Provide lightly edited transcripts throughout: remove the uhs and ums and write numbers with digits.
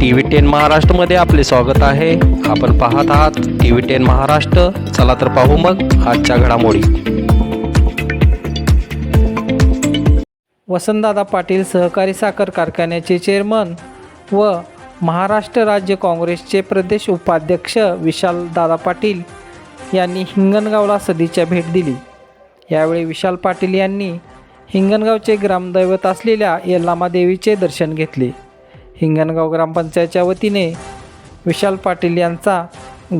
TV10 महाराष्ट्रमध्ये आपले स्वागत आहे. आपण पाहत आहात TV10 महाराष्ट्र. चला तर पाहू मग आजच्या घडामोडी. वसंतदादा पाटील सहकारी साखर कारखान्याचे चेअरमन व महाराष्ट्र राज्य काँग्रेसचे प्रदेश उपाध्यक्ष विशालदादा पाटील यांनी हिंगणगावला सदिच्छा भेट दिली. यावेळी विशाल पाटील यांनी हिंगणगावचे ग्रामदैवत असलेल्या यल्लामा देवीचे दर्शन घेतले. हिंगणगाव ग्रामपंचायतच्या वतीने विशाल पाटील यांचा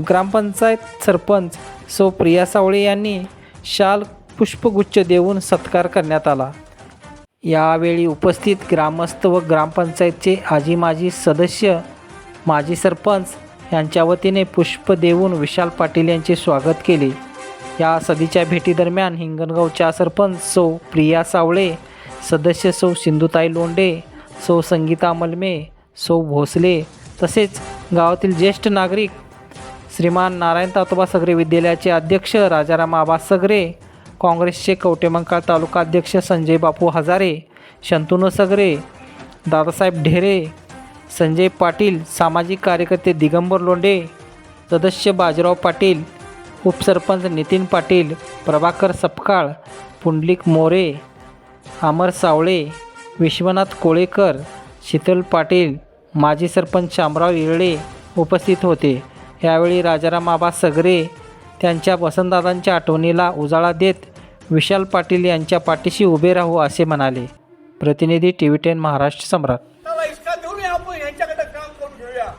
ग्रामपंचायत सरपंच सौ प्रिया सावळे यांनी शाल पुष्पगुच्छ देऊन सत्कार करण्यात आला. यावेळी उपस्थित ग्रामस्थ व ग्रामपंचायतचे आजी माजी सदस्य माजी सरपंच यांच्या वतीने पुष्प देऊन विशाल पाटील यांचे स्वागत केले. या सदिच्छा भेटीदरम्यान हिंगणगावच्या सरपंच सौ प्रिया सावळे, सदस्य सौ सिंधुताई लोंढे, सौ संगीता मलमे, सौ भोसले तसेच गावातील ज्येष्ठ नागरिक श्रीमान नारायण तातोबा सगरे विद्यालयाचे अध्यक्ष राजाराम आबा सगरे, काँग्रेसचे कवटेमंकाळ तालुका अध्यक्ष संजय बापू हजारे, शंतनू सगरे, दादासाहेब ढेरे, संजय पाटील, सामाजिक कार्यकर्ते दिगंबर लोंढे, सदस्य बाजीराव पाटील, उपसरपंच नितीन पाटील, प्रभाकर सपकाळ, पुंडलिक मोरे, अमर सावळे, विश्वनाथ कोळेकर, शीतल पाटील, माजी सरपंच शामराव येळे उपस्थित होते. यावेळी राजाराम आबा सगरे त्यांच्या वसंतदादांच्या आठवणीला उजाळा देत विशाल पाटील यांच्या पाठीशी उभे राहू असे म्हणाले. प्रतिनिधी TV10 महाराष्ट्र सम्राट. इसका देऊन आपण ह्यांच्याकडे काम करून घेऊया.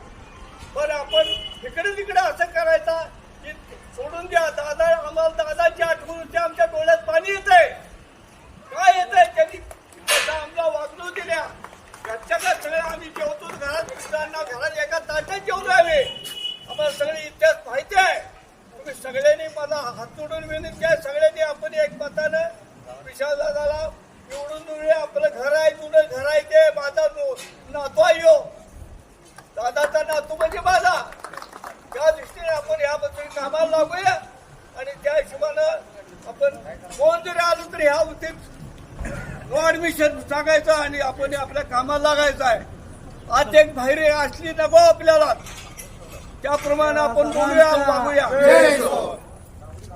पण आपण इकडे तिकडे असं करायचं की सोडून द्या. दादा आम्हाला दादाची आठवण आमच्या डोळ्यात पाणी येतंय. काय येतंय त्यांनी आमच्या वागणू दिल्या. घरच्या सगळे आम्ही जेवतो घरात मित्रांना घरात एका ताटात जेवलो आम्ही. आम्हाला सगळे इतिहास माहिती आहे. तुम्ही सगळ्यांनी मला हात जोडून विनंती आहे, सगळ्यांनी आपण एक मतानं विशाल दादाला निवडून देऊया. आपलं घर आहे, जुनं घर आहे, ते माझा नातू आहे. यो दादाचा नातू म्हणजे माझा. त्या दृष्टीने आपण याबद्दल कामाला लागूया आणि त्या हिशोबानं आपण कोण जरी आलो तरी ह्या वृत्तीत नो ॲडमिशन सांगायचं आणि आपण आपल्या कामाला लागायचं आहे. आज एक बाहेर असली नको आपल्याला, त्याप्रमाणे आपण बोलूया, वागूया.